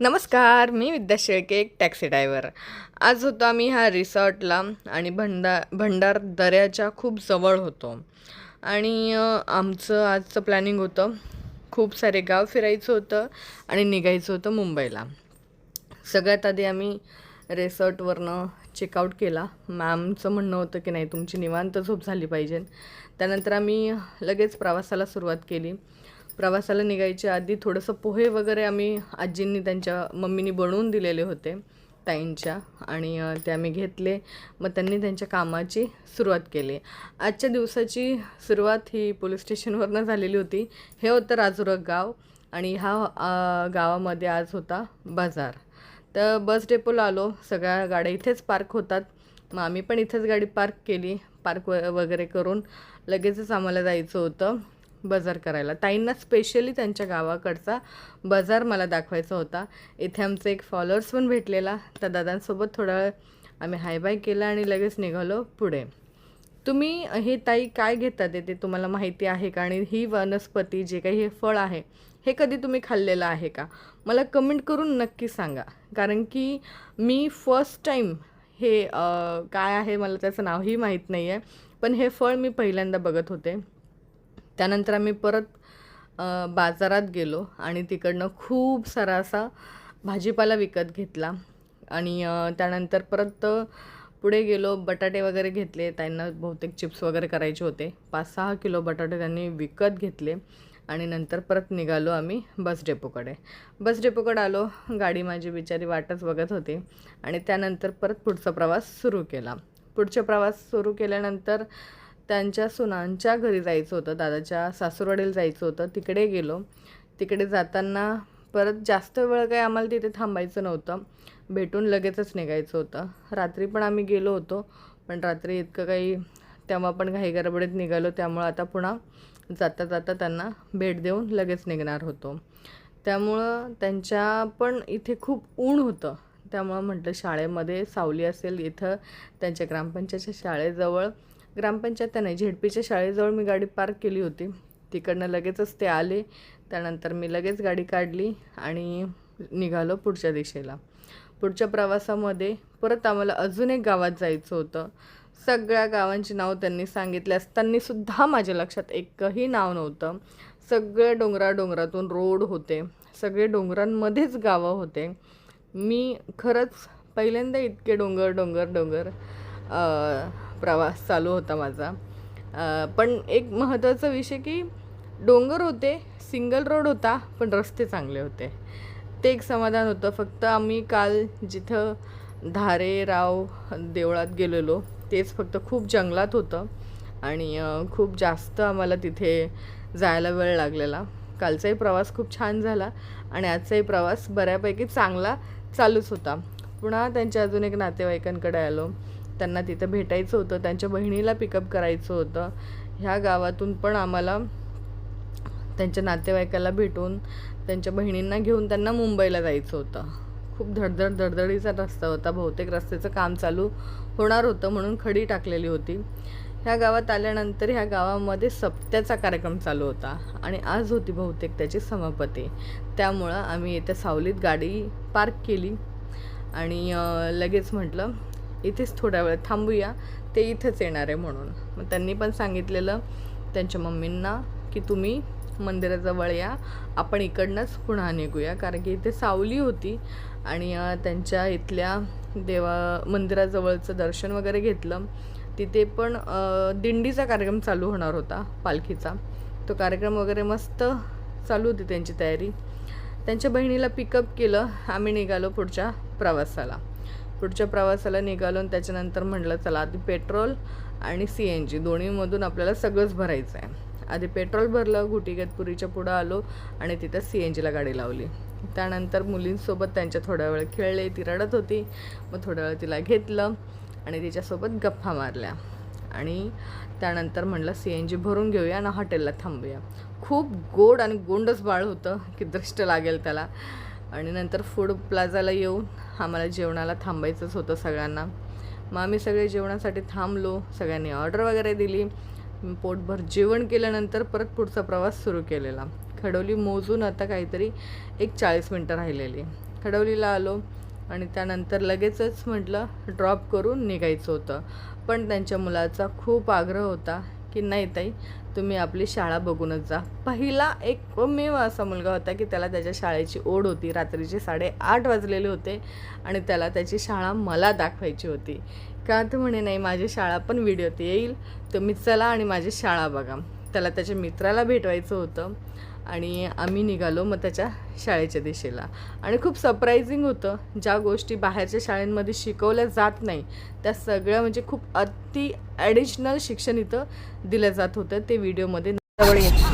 नमस्कार, मी विद्या शेळके, एक taxi driver. आज होतो आम्ही ह्या रिसॉर्टला आणि भंडारदऱ्याच्या खूप जवळ होतो. आणि आमचं आजचं प्लॅनिंग होतं, खूप सारे गाव फिरायचं होतं आणि निघायचं होतं मुंबईला. सगळ्यात आधी आम्ही रिसॉर्टवरनं चेकआउट केला. मॅमचं म्हणणं होतं की नाही, तुमची निवांत झोप झाली पाहिजे. त्यानंतर आम्ही लगेच प्रवासाला सुरुवात केली. प्रवासाला निघायच्या आधी थोडंसं पोहे वगैरे आम्ही आजींनी त्यांच्या मम्मीनी बनवून दिलेले होते ताईंच्या, आणि ते आम्ही घेतले. मग त्यांनी त्यांच्या कामाची सुरुवात केली. आजच्या दिवसाची सुरुवात ही पोलीस स्टेशनवरनं झालेली होती. हे होतं राजुरा गाव आणि ह्या गावामध्ये आज होता बाजार. तर बस डेपोला आलो. सगळ्या गाड्या इथेच पार्क होतात. मग आम्ही पण इथेच गाडी पार्क केली. पार्क वगैरे करून लगेचच आम्हाला जायचं होतं बाजार करायला. ताईंना स्पेशली त्यांच्या गावाकडचा बाजार मला दाखवायचा होता. इथे आमचे एक फॉलोअर्स पण भेटलेला. त्या दादांसोबत थोडा वेळ आम्ही हाय बाय केला आणि लगेच निघालो पुढे. तुम्ही हे ताई काय घेतात ते तुम्हाला माहिती आहे का? आणि ही वनस्पती जे काही हे फळ आहे, हे कधी तुम्ही खाल्लेलं आहे का? मला कमेंट करून नक्की सांगा. कारण की मी फर्स्ट टाईम हे काय आहे मला त्याचं नावही माहीत नाही आहे, पण हे फळ मी पहिल्यांदा बघत होते. त्यानंतर आम्ही परत बाजारात गेलो आणि तिकडनं खूप सारा असा भाजीपाला विकत घेतला. आणि त्यानंतर परत पुढे गेलो. बटाटे वगैरे घेतले. त्यांना बहुतेक चिप्स वगैरे करायचे होते. 5-6 किलो बटाटे त्यांनी विकत घेतले. आणि नंतर परत निघालो आम्ही बस डेपोकडे आलो. गाडी माझी बिचारी वाटच बघत होती. आणि त्यानंतर परत पुढचा प्रवास सुरू केला. प्रवास सुरू केल्यानंतर त्यांच्या सुनांच्या घरी जायचं होतं, दादाच्या सासूरवाडीला जायचं होतं. तिकडे गेलो. तिकडे जाताना परत जास्त वेळ काही आम्हाला तिथे थांबायचं नव्हतं. भेटून लगेचच निघायचं होतं. रात्री पण आम्ही गेलो होतो, पण रात्री इतकं काही तेव्हा पण घाईगडबडीत निघालो. त्यामुळं आता पुन्हा जाता जाता त्यांना भेट देऊन लगेच निघणार होतो. त्यामुळं त्यांच्या पण इथे खूप ऊन होतं. त्यामुळं म्हटलं शाळेमध्ये सावली असेल. इथं त्यांच्या ग्रामपंचायतच्या शाळेजवळ, ग्रामपंचायत नाही, झेडपीच्या शाळेजवळ मी गाडी पार्क केली होती. तिकडनं लगेचच ते आले. त्यानंतर मी लगेच गाडी काढली आणि निघालो पुढच्या दिशेला. पुढच्या प्रवासामध्ये परत आम्हाला अजून एक गावात जायचं होतं. सगळ्या गावांची नाव त्यांनी सांगितले असतानासुद्धा माझ्या लक्षात एकही नाव नव्हतं. सगळे डोंगरातून रोड होते. सगळे डोंगरांमध्येच गावं होते. मी खरंच पहिल्यांदा इतके डोंगर प्रवास चालू होता माझा. पण एक महत्त्वाचा विषय की डोंगर होते, सिंगल रोड होता, पण रस्ते चांगले होते. ते एक समाधान होतं. फक्त आम्ही काल जिथं धारेराव देवळात गेलेलो तेच फक्त खूप जंगलात होतं आणि खूप जास्त आम्हाला तिथे जायला वेळ लागलेला. कालचाही प्रवास खूप छान झाला आणि आजचाही प्रवास बऱ्यापैकी चांगला चालूच होता. पुन्हा त्यांच्या अजून एक नातेवाईकांकडे आलो. त्यांना तिथं भेटायचं होतं. त्यांच्या बहिणीला पिकअप करायचं होतं. ह्या गावातून पण आम्हाला त्यांच्या नातेवाईकाला भेटून त्यांच्या बहिणींना घेऊन त्यांना मुंबईला जायचं होतं. खूप धडधडीचा रस्ता होता. बहुतेक रस्त्याचं काम चालू होणार होतं म्हणून खडी टाकलेली होती. ह्या गावात आल्यानंतर ह्या गावामध्ये सप्त्याचा कार्यक्रम चालू होता आणि आज होती बहुतेक त्याची समाप्ती. त्यामुळं आम्ही इथे सावलीत गाडी पार्क केली आणि लगेच म्हटलं इथेच थोड्या वेळ थांबूया, ते इथेच येणार आहे म्हणून. मग त्यांनी पण सांगितलेलं त्यांच्या मम्मींना की तुम्ही मंदिराजवळ या, आपण इकडनंच पुन्हा निघूया. कारण की इथे सावली होती आणि त्यांच्या इथल्या मंदिराजवळचं दर्शन वगैरे घेतलं. तिथे पण दिंडीचा कार्यक्रम चालू होणार होता, पालखीचा. तो कार्यक्रम वगैरे मस्त चालू होती त्यांची तयारी. त्यांच्या बहिणीला पिकअप केलं. आम्ही निघालो पुढच्या प्रवासाला निघालो आणि त्याच्यानंतर म्हटलं चला आधी पेट्रोल आणि CNG दोन्हीमधून आपल्याला सगळंच भरायचं आहे. आधी पेट्रोल भरलं. घुटीगतपुरीच्या पुढं आलो आणि तिथं CNGला गाडी लावली. त्यानंतर मुलींसोबत त्यांच्या थोड्या वेळ खेळले. ती रडत होती. मग थोड्या वेळ तिला घेतलं आणि तिच्यासोबत गप्पा मारल्या आणि त्यानंतर म्हटलं CNG भरून घेऊया आणि हॉटेलला थांबूया. खूप गोड आणि गोंडस बाळ होतं की दृष्ट लागेल त्याला. आणि नंतर फूड प्लाझाला येऊन आम्हाला जेवणाला थांबायचंच होतं सगळ्यांना. मग आम्ही सगळे जेवणासाठी थांबलो. सगळ्यांनी ऑर्डर वगैरे दिली. पोटभर जेवण केल्यानंतर परत पुढचा प्रवास सुरू केलेला. खडोली मोजून आता काहीतरी 40 मिनटं राहिलेली. खडवलीला आलो आणि त्यानंतर लगेचच म्हटलं ड्रॉप करून निघायचं होतं. पण त्यांच्या मुलाचा खूप आग्रह होता की नाही ताई, तुम्ही आपली शाळा बघूनच जा. पहिला एकमेव असा मुलगा होता की त्याला त्याच्या शाळेची ओढ होती. रात्रीचे 8:30 वाजलेले होते आणि त्याला त्याची शाळा मला दाखवायची होती. का तर म्हणे नाही, माझी शाळा पण व्हिडिओत येईल, तुम्ही चला आणि माझी शाळा बघा. त्याला त्याच्या मित्राला भेटवायचं होतं आणि आम्ही निघालो मग त्याच्या शाळेच्या दिशेला. आणि खूप सरप्रायझिंग होतं. ज्या गोष्टी बाहेरच्या शाळांमध्ये शिकवल्या जात नाही त्या सगळ्या म्हणजे खूप अति ॲडिशनल शिक्षण इथं दिलं जात होतं. ते व्हिडिओमध्ये जवळ येत.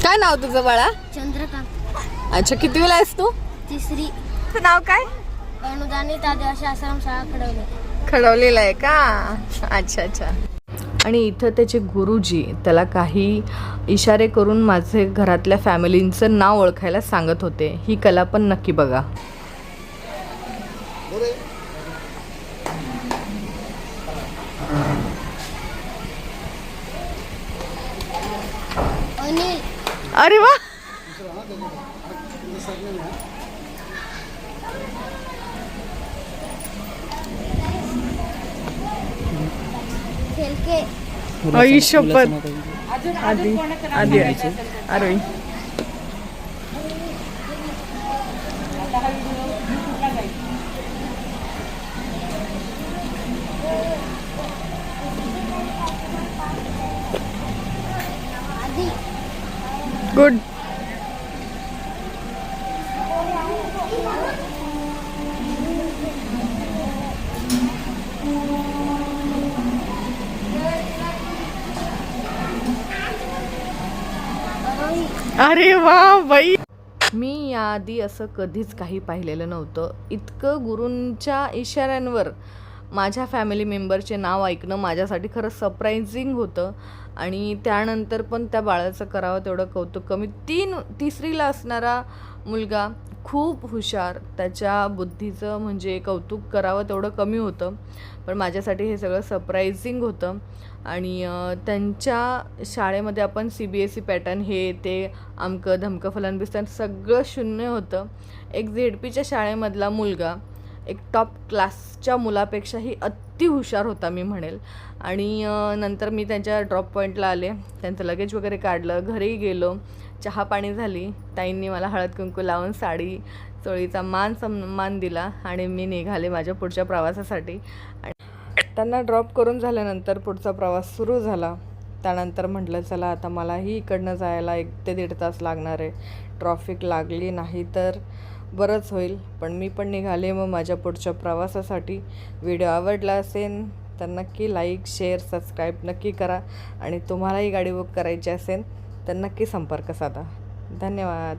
काय नाव तुझं बाळा? चंद्रकांत. अच्छा, कितवीला आहेस तू? तिसरी. तुझं नाव काय? अनुदानित आदिवासी आश्रम शाळा खडवली. खडवलेलं आहे का? अच्छा अच्छा. आणि इथं त्याचे गुरुजी त्याला काही इशारे करून माझे घरातल्या फॅमिलींचं नाव ओळखायला सांगत होते. ही कला पण नक्की बघा. अनिल. अरे वा. खेलके. आई शपथ. आधी आधी अरे आदी. गुड. अरे वा बाई. मी याआधी असं कधीच काही पाहिलेलं नव्हतं. इतकं गुरूंच्या इशाऱ्यांवर माझ्या फॅमिली मेंबरचे नाव ऐकणं माझ्यासाठी खरं सरप्रायझिंग होतं. आणि त्यानंतर पण त्या बाळाचं करावं तेवढं कौतुक कमी. तिसरीला असणारा मुलगा खूप हुशार, त्याच्या बुद्धीचं म्हणजे कौतुक करावं तेवढं कमी होतं. पण माझ्यासाठी हे सगळं सरप्रायझिंग होतं. आणि त्यांच्या शाळेमध्ये आपण CBSE पॅटर्न हे ते अमकं धमकं फलनबिस्तन सगळं शून्य होतं. एक ZPच्या शाळेमधला मुलगा एक टॉप क्लासच्या मुलापेक्षाही अति हुशार होता मी म्हणेल. आणि नंतर मी त्यांच्या ड्रॉप पॉईंटला आले, त्यांचं लगेज वगैरे काढलं, घरी गेलो, चहा पाणी झाली. ताईंनी मला हळद कुंकू लावून साडी चोळीचा मान सन्मान दिला आणि मी निघाले माझ्या पुढच्या प्रवासासाठी. त्यांना ड्रॉप करून झाल्यानंतर पुढचा प्रवास सुरू झाला. त्यानंतर म्हटलं चला आता मलाही इकडनं जायला 1 ते 1.5 तास लागणार आहे. ट्रॉफिक लागली नाही तर बरंच होईल. पण मी पण निघाले मग माझ्या पुढच्या प्रवासासाठी. व्हिडिओ आवडला असेल तर नक्की लाईक, शेअर, सबस्क्राईब नक्की करा. आणि तुम्हालाही गाडी बुक करायची असेल तर नक्की संपर्क साधा. धन्यवाद.